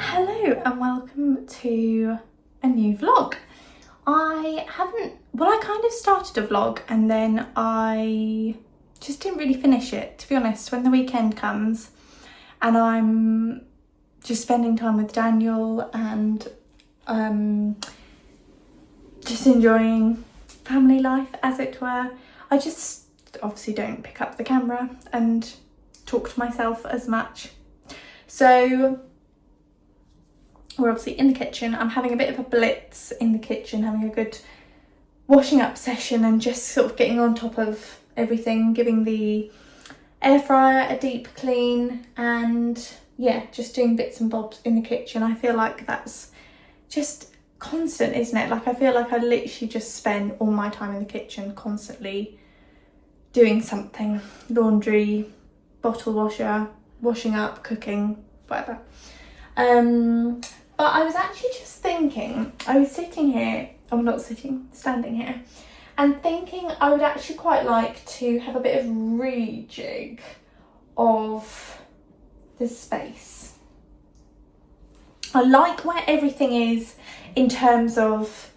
Hello and welcome to a new vlog. I kind of started a vlog and then I just didn't really finish it, to be honest. When the weekend comes and I'm just spending time with Daniel and just enjoying family life, as it were, I just obviously don't pick up the camera and talk to myself as much. So we're obviously in the kitchen. I'm having a bit of a blitz in the kitchen, having a good washing up session and just sort of getting on top of everything, giving the air fryer a deep clean and yeah, just doing bits and bobs in the kitchen. I feel like that's just constant, isn't it? Like I feel like I literally just spend all my time in the kitchen constantly doing something. Laundry, bottle washer, washing up, cooking, whatever. But I was actually just thinking, I was sitting here, standing here, and thinking I would actually quite like to have a bit of rejig of the space. I like where everything is in terms of,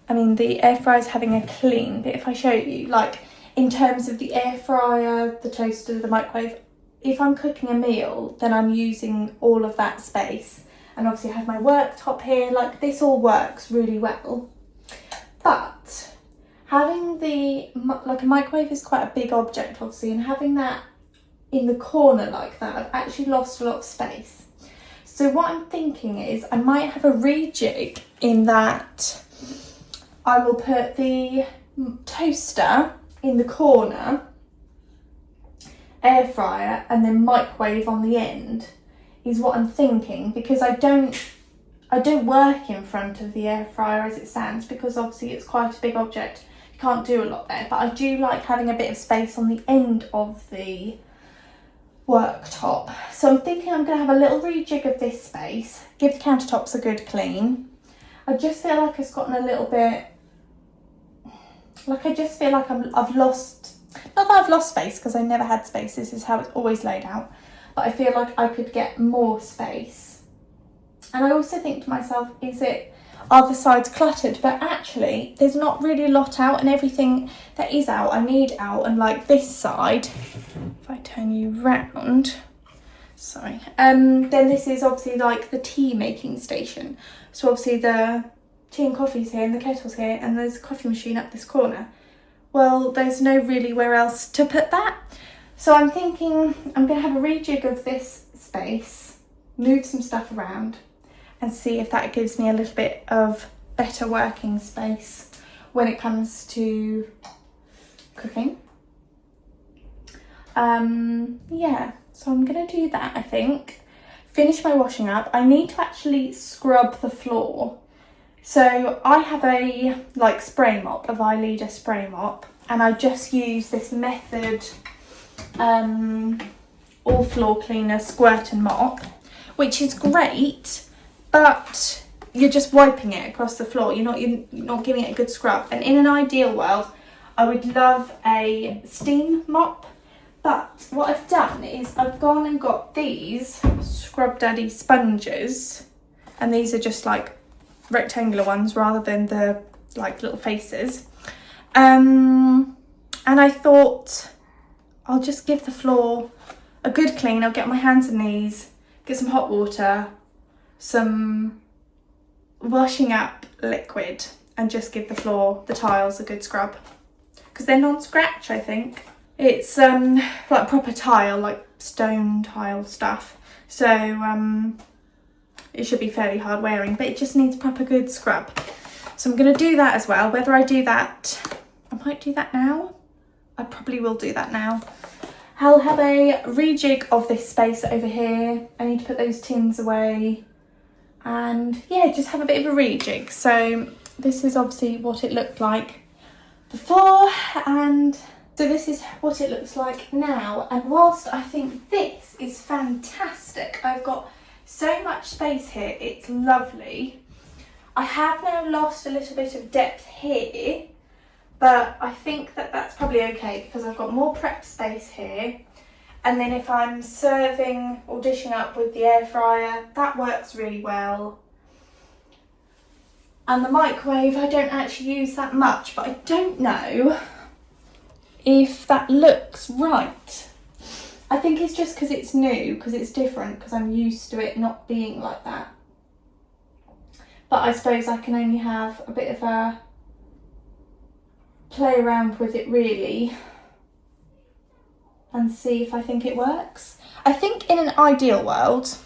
I mean, the air fryer's having a clean, but if I show you, like, in terms of the air fryer, the toaster, the microwave, if I'm cooking a meal, then I'm using all of that space. And obviously I have my worktop here, like this all works really well. But having like a microwave is quite a big object obviously, and having that in the corner like that, I've actually lost a lot of space. So what I'm thinking is I might have a rejig in that I will put the toaster in the corner, air fryer, and then microwave on the end is what I'm thinking, because I don't work in front of the air fryer as it stands, because obviously it's quite a big object. You can't do a lot there, but I do like having a bit of space on the end of the worktop. So I'm thinking I'm going to have a little rejig of this space, give the countertops a good clean. I just feel like it's gotten a little bit, like I just feel like I've lost, not that I've lost space because I never had space, this is how it's always laid out, but I feel like I could get more space. And I also think to myself, are the sides cluttered? But actually there's not really a lot out, and everything that is out I need out. And like this side, if I turn you round, sorry, then this is obviously like the tea making station. So obviously the tea and coffee's here and the kettle's here, and there's a coffee machine up this corner. Well, there's no really where else to put that. So I'm thinking I'm going to have a rejig of this space, move some stuff around and see if that gives me a little bit of better working space when it comes to cooking. Yeah, so I'm going to do that, I think. Finish my washing up. I need to actually scrub the floor. So I have a like spray mop, a Vileda spray mop, and I just use this Method all floor cleaner squirt and mop, which is great, but you're just wiping it across the floor. You're not giving it a good scrub. And in an ideal world, I would love a steam mop. But what I've done is I've gone and got these Scrub Daddy sponges, and these are just like rectangular ones rather than the like little faces. And I thought I'll just give the floor a good clean. I'll get my hands and knees, get some hot water, some washing up liquid, and just give the tiles a good scrub. Because they're non-scratch, I think. It's like proper tile, like stone tile stuff. So it should be fairly hard wearing, but it just needs a proper good scrub. So I'm going to do that as well. Whether I do that, I might do that now. I probably will do that now. I'll have a rejig of this space over here. I need to put those tins away. And yeah, just have a bit of a rejig. So this is obviously what it looked like before, and so this is what it looks like now. And whilst I think this is fantastic, I've got so much space here, it's lovely. I have now lost a little bit of depth here, but I think that that's probably okay because I've got more prep space here. And then if I'm serving or dishing up with the air fryer, that works really well. And the microwave, I don't actually use that much, but I don't know if that looks right. I think it's just because it's new, because it's different, because I'm used to it not being like that. But I suppose I can only have a bit of a play around with it really and see if I think it works. I think in an ideal world,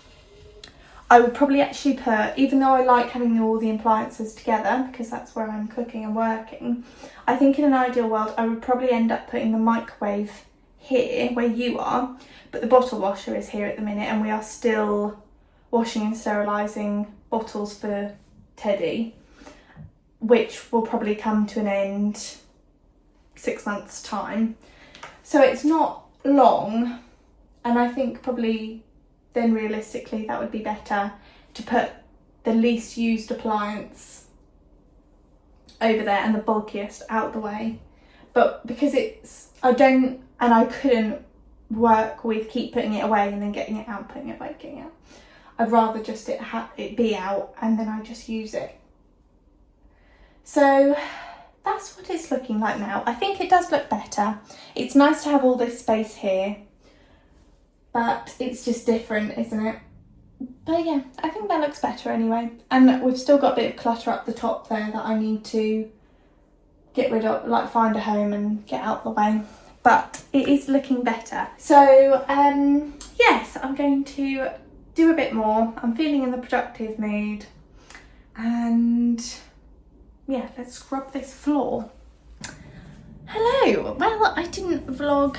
I would probably actually put, even though I like having all the appliances together because that's where I'm cooking and working, I think in an ideal world I would probably end up putting the microwave here where you are, but the bottle washer is here at the minute and we are still washing and sterilising bottles for Teddy, which will probably come to an end 6 months' time. So it's not long, and I think probably then realistically that would be better to put the least used appliance over there and the bulkiest out the way. But because I couldn't work with keep putting it away and then getting it out, putting it away, getting it out. I'd rather just it be out and then I just use it. So that's what it's looking like now. I think it does look better. It's nice to have all this space here, but it's just different, isn't it? But yeah, I think that looks better anyway. And we've still got a bit of clutter up the top there that I need to get rid of, like find a home and get out the way. But it is looking better. So yes, I'm going to do a bit more. I'm feeling in the productive mood. And yeah, let's scrub this floor. Hello. Well, I didn't vlog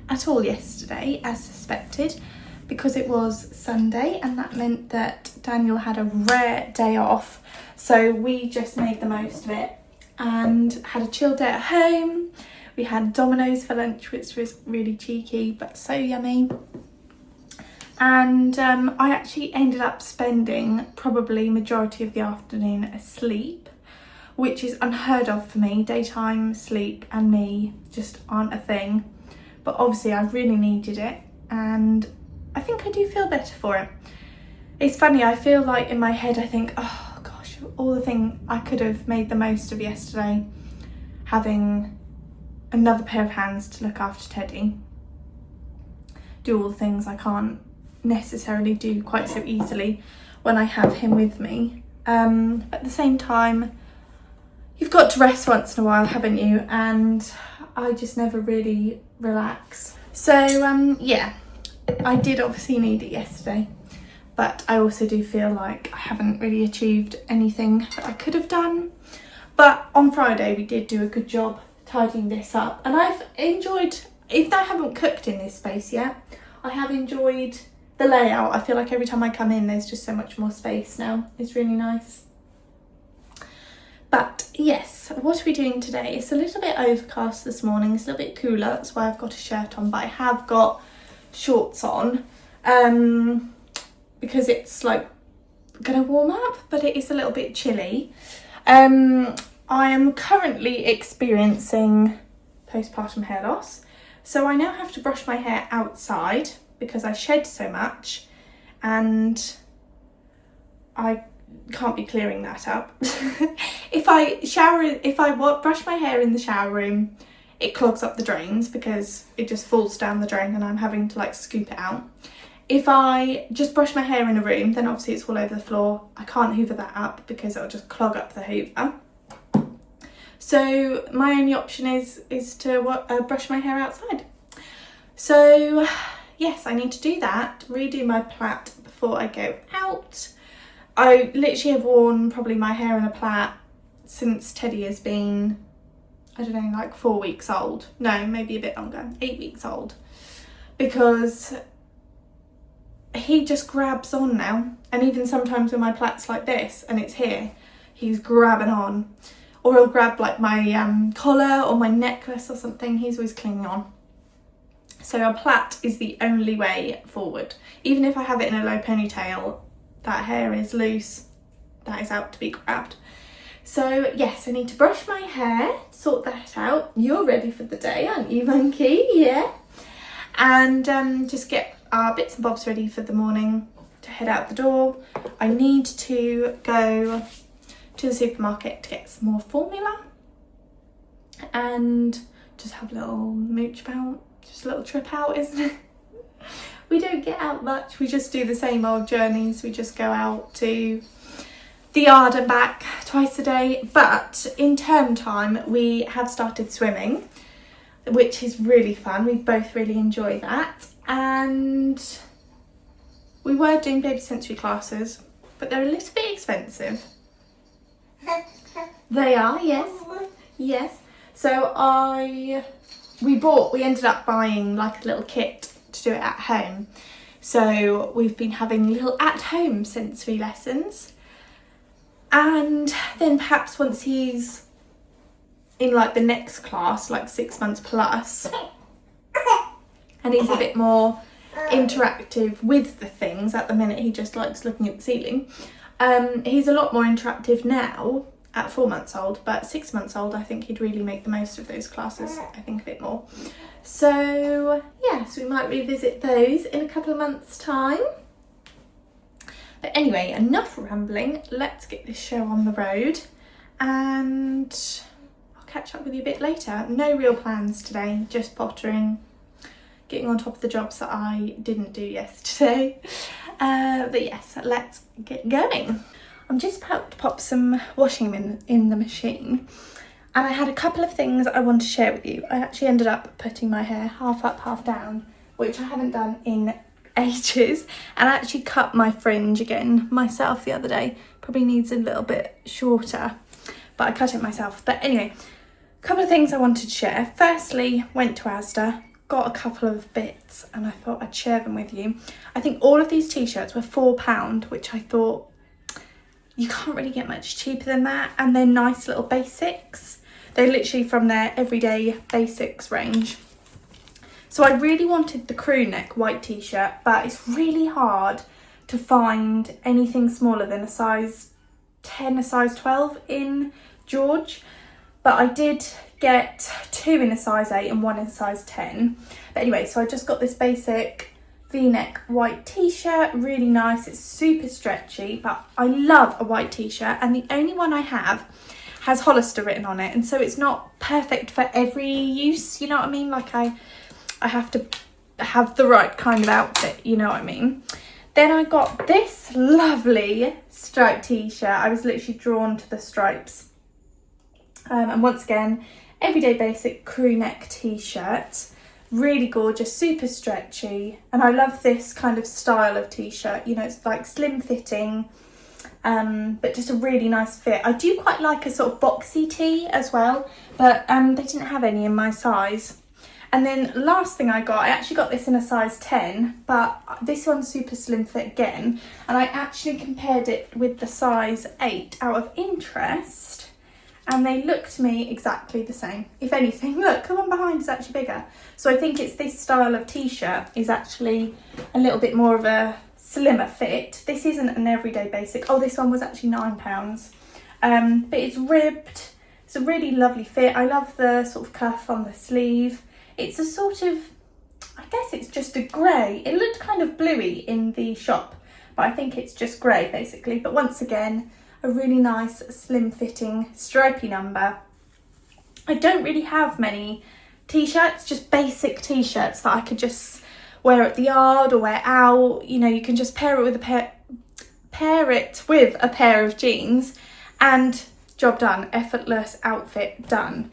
at all yesterday as suspected because it was Sunday and that meant that Daniel had a rare day off, so we just made the most of it and had a chill day at home. We had Domino's for lunch, which was really cheeky but so yummy, and I actually ended up spending probably majority of the afternoon asleep, which is unheard of for me. Daytime sleep and me just aren't a thing. But obviously I really needed it and I think I do feel better for it. It's funny, I feel like in my head I think, oh gosh, all the thing I could have made the most of yesterday, having another pair of hands to look after Teddy, do all the things I can't necessarily do quite so easily when I have him with me. At the same time, you've got to rest once in a while, haven't you? And I just never really relax. So yeah, I did obviously need it yesterday, but I also do feel like I haven't really achieved anything that I could have done. But on Friday we did do a good job tidying this up, and I've enjoyed, even though I haven't cooked in this space yet, I have enjoyed the layout. I feel like every time I come in there's just so much more space now. It's really nice. But yes, what are we doing today? It's a little bit overcast this morning. It's a little bit cooler. That's why I've got a shirt on, but I have got shorts on because it's like gonna warm up, but it is a little bit chilly. I am currently experiencing postpartum hair loss, so I now have to brush my hair outside because I shed so much and I can't be clearing that up. If I brush my hair in the shower room, it clogs up the drains because it just falls down the drain and I'm having to like scoop it out. If I just brush my hair in a room, then obviously it's all over the floor. I can't hoover that up because it'll just clog up the hoover. So my only option is to brush my hair outside. So yes, I need to do that, redo my plait before I go out. I literally have worn probably my hair in a plait since Teddy has been, I don't know, like 4 weeks old. No, maybe a bit longer, 8 weeks old. Because he just grabs on now. And even sometimes when my plait's like this and it's here, he's grabbing on. Or he'll grab like my collar or my necklace or something. He's always clinging on. So a plait is the only way forward. Even if I have it in a low ponytail, that hair is loose. That is out to be grabbed. So yes, I need to brush my hair, sort that out. You're ready for the day, aren't you, monkey? Yeah. And just get our bits and bobs ready for the morning to head out the door. I need to go to the supermarket to get some more formula and just have a little mooch about. Just a little trip out, isn't it? We don't get out much. We just do the same old journeys. We just go out to the yard and back twice a day. But in term time, we have started swimming, which is really fun. We both really enjoy that. And we were doing baby sensory classes, but they're a little bit expensive. They are, yes. Yes. So we ended up buying like a little kit to do it at home. So we've been having little at-home sensory lessons. And then perhaps once he's in like the next class, like 6 months plus, and he's a bit more interactive with the things. At the minute he just likes looking at the ceiling. He's a lot more interactive now at 4 months old, but 6 months old I think he'd really make the most of those classes, I think a bit more. So yes, we might revisit those in a couple of months' time. But anyway, enough rambling, let's get this show on the road and I'll catch up with you a bit later. No real plans today, just pottering, getting on top of the jobs that I didn't do yesterday. But yes, let's get going. I'm just about to pop some washing in the machine, and I had a couple of things I want to share with you. I actually ended up putting my hair half up, half down, which I haven't done in ages, and I actually cut my fringe again myself the other day. Probably needs a little bit shorter, but I cut it myself. But anyway, a couple of things I wanted to share. Firstly, went to Asda, got a couple of bits, and I thought I'd share them with you. I think all of these t-shirts were £4, which I thought you can't really get much cheaper than that, and they're nice little basics. They're literally from their everyday basics range. So I really wanted the crew neck white t-shirt, but it's really hard to find anything smaller than a size 10, a size 12 in George. But I did get 2 in a size 8 and 1 in a size 10. But anyway, so I just got this basic V-neck white t-shirt, really nice. It's super stretchy, but I love a white t-shirt, and the only one I have has Hollister written on it, and so it's not perfect for every use, you know what I mean? Like I have to have the right kind of outfit, you know what I mean? Then I got this lovely striped t-shirt. I was literally drawn to the stripes. And once again, everyday basic crew neck t-shirt. Really gorgeous, super stretchy, and I love this kind of style of t-shirt. You know, it's like slim fitting, but just a really nice fit. I do quite like a sort of boxy tee as well, but they didn't have any in my size. And then last thing I actually got this in a size 10, but this one's super slim fit again, and I actually compared it with the size 8 out of interest, and they look to me exactly the same. If anything, look, the one behind is actually bigger. So I think it's this style of t-shirt is actually a little bit more of a slimmer fit. This isn't an everyday basic. Oh, this one was actually £9. But it's ribbed. It's a really lovely fit. I love the sort of cuff on the sleeve. It's a sort of, I guess it's just a grey. It looked kind of bluey in the shop, but I think it's just grey basically. But once again, a really nice slim fitting stripy number. I don't really have many t-shirts, just basic t-shirts that I could just wear at the yard or wear out. You know, you can just pair it with a pair of jeans, and job done, effortless outfit done.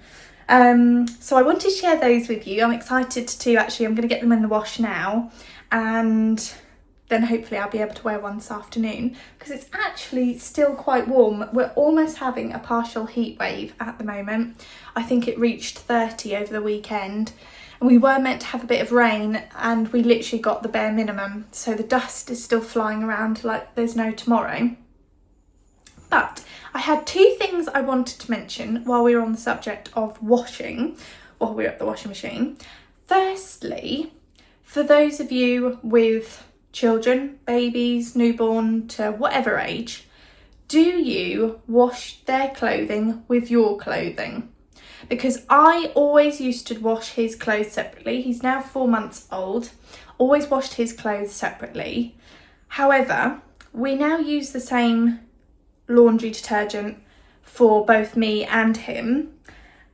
So I wanted to share those with you. I'm excited to actually, I'm going to get them in the wash now, and then hopefully I'll be able to wear one this afternoon, because it's actually still quite warm. We're almost having a partial heat wave at the moment. I think it reached 30 over the weekend, and we were meant to have a bit of rain, and we literally got the bare minimum. So the dust is still flying around like there's no tomorrow. But I had two things I wanted to mention while we were on the subject of washing, while we were at the washing machine. Firstly, for those of you with children, babies, newborn to whatever age, do you wash their clothing with your clothing? Because I always used to wash his clothes separately. He's now 4 months old. Always washed his clothes separately. However, we now use the same laundry detergent for both me and him,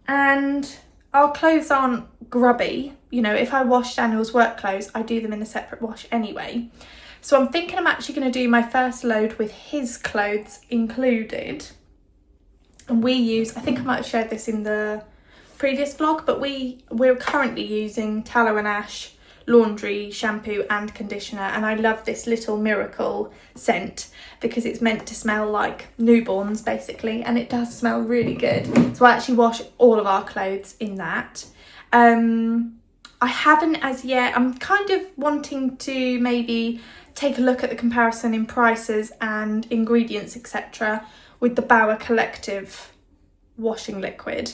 and our clothes aren't grubby. You know, if I wash Daniel's work clothes, I do them in a separate wash anyway. So I'm thinking I'm actually going to do my first load with his clothes included. And we use, I think I might have shared this in the previous vlog, but we're currently using Tallow and Ash laundry, shampoo and conditioner, and I love this little miracle scent because it's meant to smell like newborns basically, and it does smell really good. So I actually wash all of our clothes in that. I haven't as yet. I'm kind of wanting to maybe take a look at the comparison in prices and ingredients, etc., with the Bauer Collective washing liquid,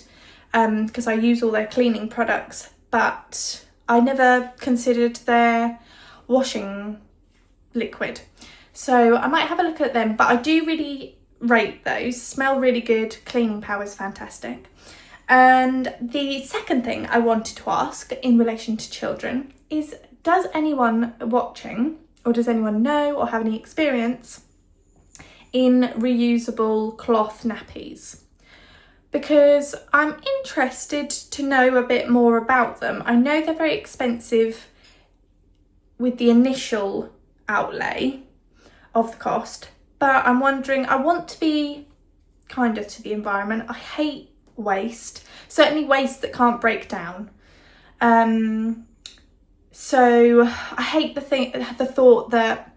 because I use all their cleaning products, but I never considered their washing liquid. So I might have a look at them, but I do really rate those. Smell really good, cleaning power is fantastic. And the second thing I wanted to ask in relation to children is, does anyone watching, or does anyone know or have any experience in reusable cloth nappies? Because I'm interested to know a bit more about them. I know they're very expensive with the initial outlay of the cost, but I'm wondering, I want to be kinder to the environment. I hate waste, certainly waste that can't break down. So I hate the thought that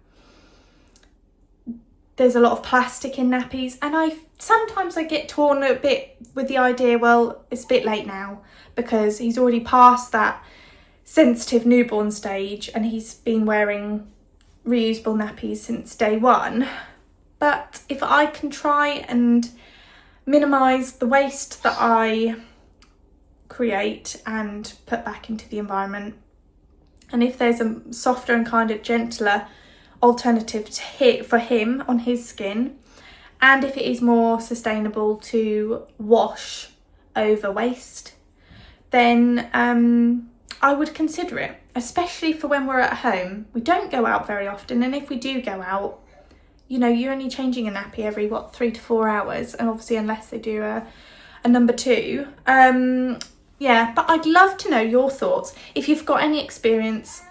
there's a lot of plastic in nappies, and sometimes I get torn a bit with the idea, well, it's a bit late now because he's already past that sensitive newborn stage and he's been wearing reusable nappies since day one. But if I can try and minimise the waste that I create and put back into the environment, and if there's a softer and kind of gentler alternative for him on his skin, and if it is more sustainable to wash over waste, then I would consider it, especially for when we're at home. We don't go out very often, and if we do go out, you know, you're only changing a nappy every 3 to 4 hours, and obviously unless they do a number 2. Yeah, but I'd love to know your thoughts if you've got any experience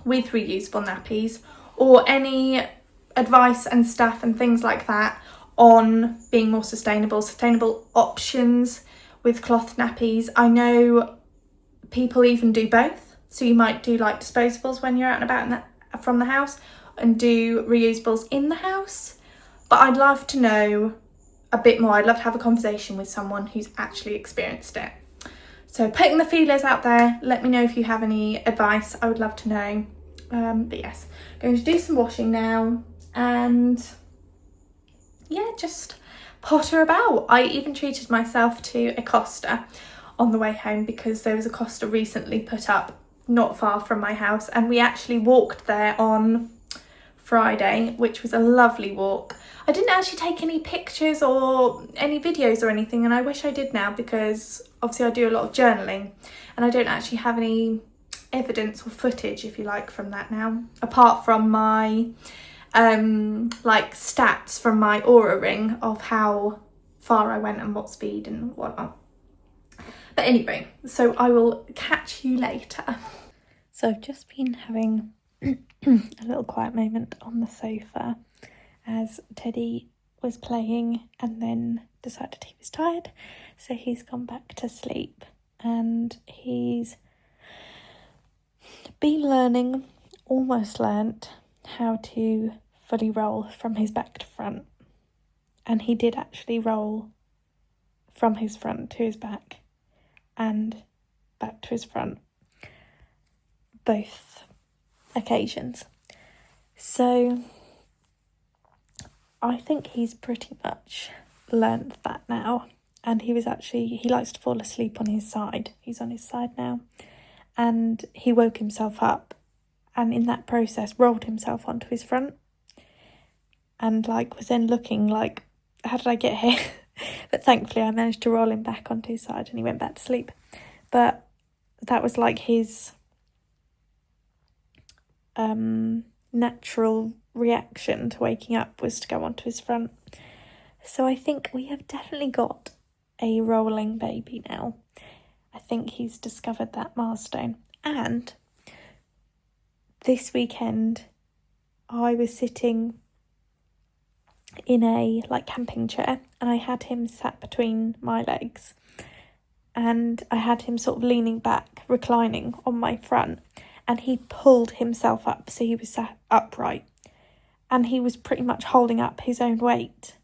with reusable nappies, or any advice and stuff and things like that on being more sustainable options with cloth nappies. I know people even do both, so you might do like disposables when you're out and about from the house, and do reusables in the house. But I'd love to know a bit more. I'd love to have a conversation with someone who's actually experienced it. So putting the feelers out there, let me know if you have any advice. I would love to know. But yes, going to do some washing now, and yeah, just potter about. I even treated myself to a Costa on the way home, because there was a Costa recently put up not far from my house, and we actually walked there on Friday, which was a lovely walk. I didn't actually take any pictures or any videos or anything, and I wish I did now, because obviously I do a lot of journaling and I don't actually have any evidence or footage, if you like, from that now, apart from my like stats from my Aura ring of how far I went and what speed and whatnot. But anyway, so I will catch you later. So I've just been having a little quiet moment on the sofa as Teddy was playing and then decided he was tired, so he's gone back to sleep, and he's been learning, almost learnt, how to fully roll from his back to front. And he did actually roll from his front to his back and back to his front, both occasions. So I think he's pretty much learnt that now. And he likes to fall asleep on his side. He's on his side now. And he woke himself up and in that process rolled himself onto his front. And was then looking like, how did I get here? But thankfully I managed to roll him back onto his side and he went back to sleep. But that was his natural reaction to waking up, was to go onto his front. So I think we have definitely got a rolling baby now. I think he's discovered that milestone. And this weekend I was sitting in a camping chair and I had him sat between my legs and I had him sort of leaning back, reclining on my front, and he pulled himself up so he was sat upright and he was pretty much holding up his own weight.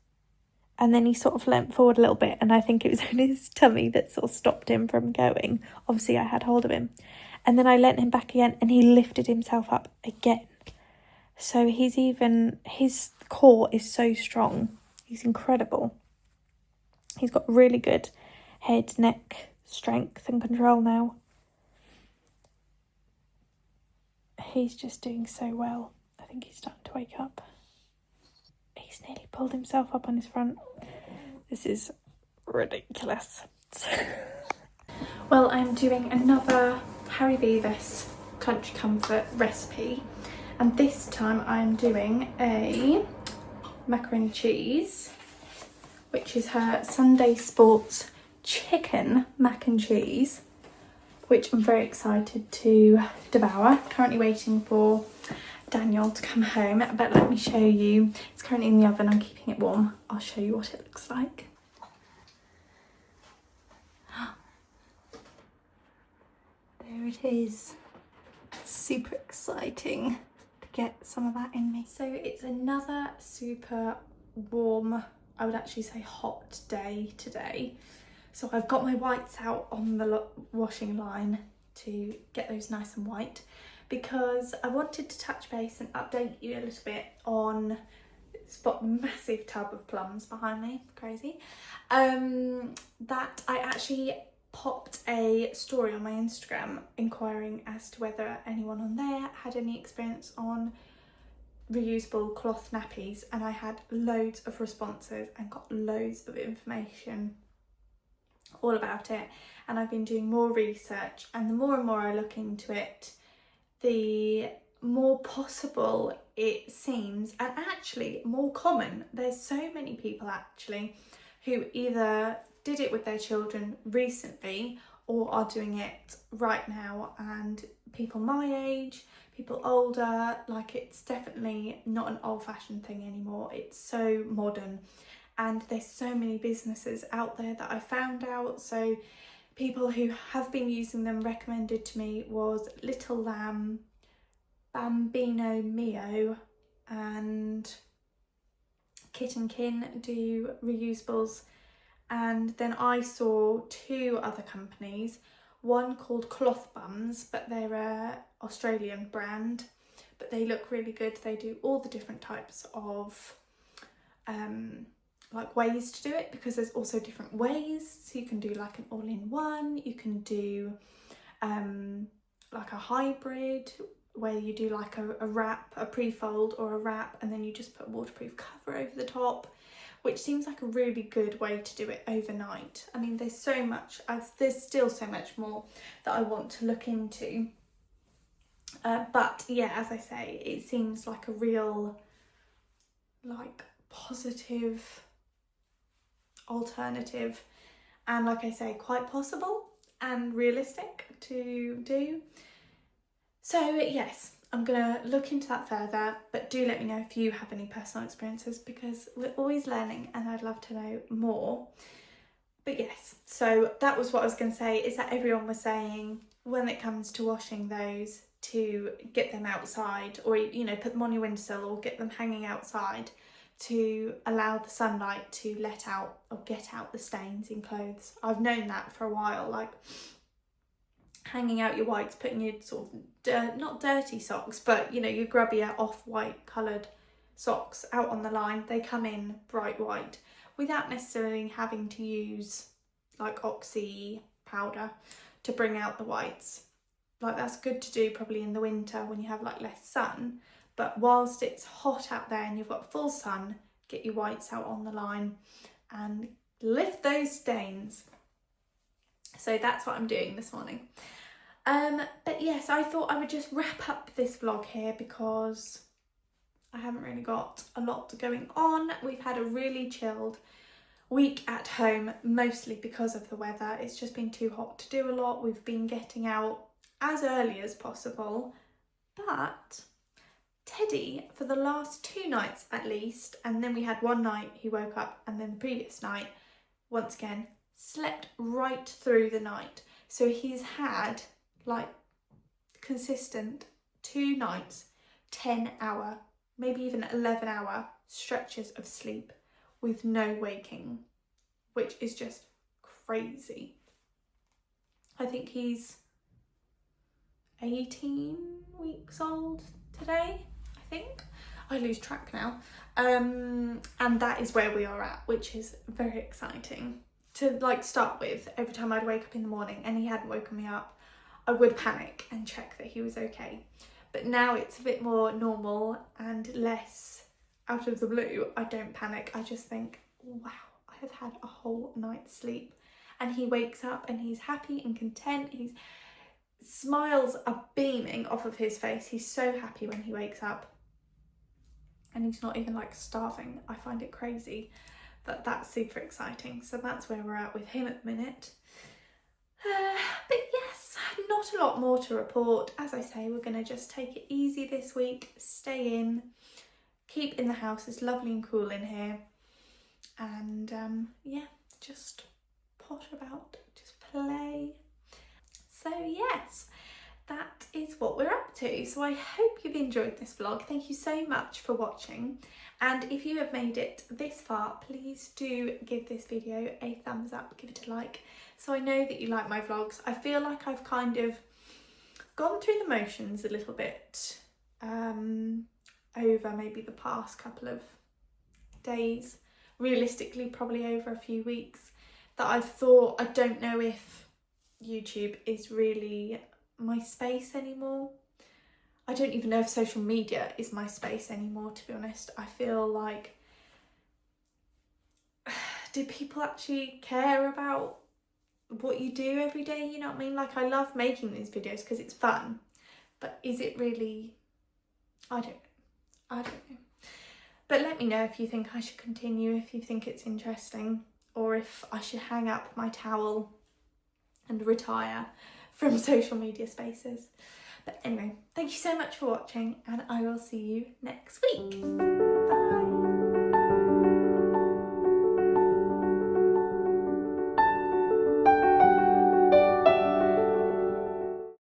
And then he sort of leant forward a little bit, and I think it was only his tummy that sort of stopped him from going. Obviously I had hold of him. And then I leant him back again and he lifted himself up again. So his core is so strong. He's incredible. He's got really good head, neck strength and control now. He's just doing so well. I think he's starting to wake up. He's nearly pulled himself up on his front. This is ridiculous. Well, I'm doing another Harry Beavis Country Comfort recipe. And this time I'm doing a macaroni cheese, which is her Sunday Sports chicken mac and cheese, which I'm very excited to devour. Currently waiting for Daniel to come home, but let me show you. It's currently in the oven, I'm keeping it warm. I'll show you what it looks like. There it is. Super exciting to get some of that in me. So it's another super warm, I would actually say hot day today. So I've got my whites out on the washing line to get those nice and white, because I wanted to touch base and update you a little bit on spot massive tub of plums behind me, crazy, that I actually popped a story on my Instagram inquiring as to whether anyone on there had any experience on reusable cloth nappies, and I had loads of responses and got loads of information all about it. And I've been doing more research, and the more and more I look into it, the more possible it seems, and actually more common. There's so many people actually who either did it with their children recently or are doing it right now, and people my age, people older, it's definitely not an old-fashioned thing anymore. It's so modern, and there's so many businesses out there that I found out. So people who have been using them recommended to me was Little Lamb, Bambino Mio, and Kit and Kin do reusables. And then I saw two other companies, one called Cloth Bums, but they're a Australian brand, but they look really good. They do all the different types of ways to do it, because there's also different ways. So you can do an all-in-one, you can do a hybrid where you do a wrap, a pre-fold or a wrap, and then you just put a waterproof cover over the top, which seems like a really good way to do it overnight. I mean, there's so much, there's still so much more that I want to look into. But yeah, as I say, it seems like a real positive alternative, and like I say, quite possible and realistic to do. So yes, I'm gonna look into that further, but do let me know if you have any personal experiences, because we're always learning and I'd love to know more. But yes, so that was what I was going to say, is that everyone was saying when it comes to washing those, to get them outside, or you know, put them on your windowsill or get them hanging outside to allow the sunlight to let out or get out the stains in clothes. I've known that for a while, like hanging out your whites, putting your sort of not dirty socks, but you know, your grubbier off-white coloured socks out on the line. They come in bright white without necessarily having to use like oxy powder to bring out the whites. Like that's good to do probably in the winter when you have like less sun, but whilst it's hot out there and you've got full sun, get your whites out on the line and lift those stains. So that's what I'm doing this morning. But yes, I thought I would just wrap up this vlog here because I haven't really got a lot going on. We've had a really chilled week at home, mostly because of the weather. It's just been too hot to do a lot. We've been getting out as early as possible, but Teddy, for the last 2 nights at least, and then we had one night he woke up, and then the previous night, once again, slept right through the night. So he's had like consistent 2 nights, 10-hour, maybe even 11-hour stretches of sleep with no waking, which is just crazy. I think he's 18 weeks old today, I think. I lose track now. And that is where we are at, which is very exciting. To like start with, every time I'd wake up in the morning and he hadn't woken me up, I would panic and check that he was okay. But now it's a bit more normal and less out of the blue. I don't panic. I just think, wow, I have had a whole night's sleep. And he wakes up and he's happy and content. Smiles are beaming off of his face. He's so happy when he wakes up. And he's not even like starving. I find it crazy, but that's super exciting. So that's where we're at with him at the minute. But yes, not a lot more to report. As I say, we're going to just take it easy this week, stay in, keep in the house. It's lovely and cool in here. And yeah, just potter about, just play. So yes, that is what we're up to. So I hope you've enjoyed this vlog. Thank you so much for watching. And if you have made it this far, please do give this video a thumbs up, give it a like, so I know that you like my vlogs. I feel like I've kind of gone through the motions a little bit over maybe the past couple of days, realistically probably over a few weeks, that I've thought, I don't know if YouTube is really my space anymore. I don't even know if social media is my space anymore, to be honest. I feel like, do people actually care about what you do every day? You know what I mean? Like, I love making these videos because it's fun, but is it really? I don't know. But let me know if you think I should continue, if you think it's interesting, or if I should hang up my towel and retire from social media spaces. But anyway, thank you so much for watching, and I will see you next week.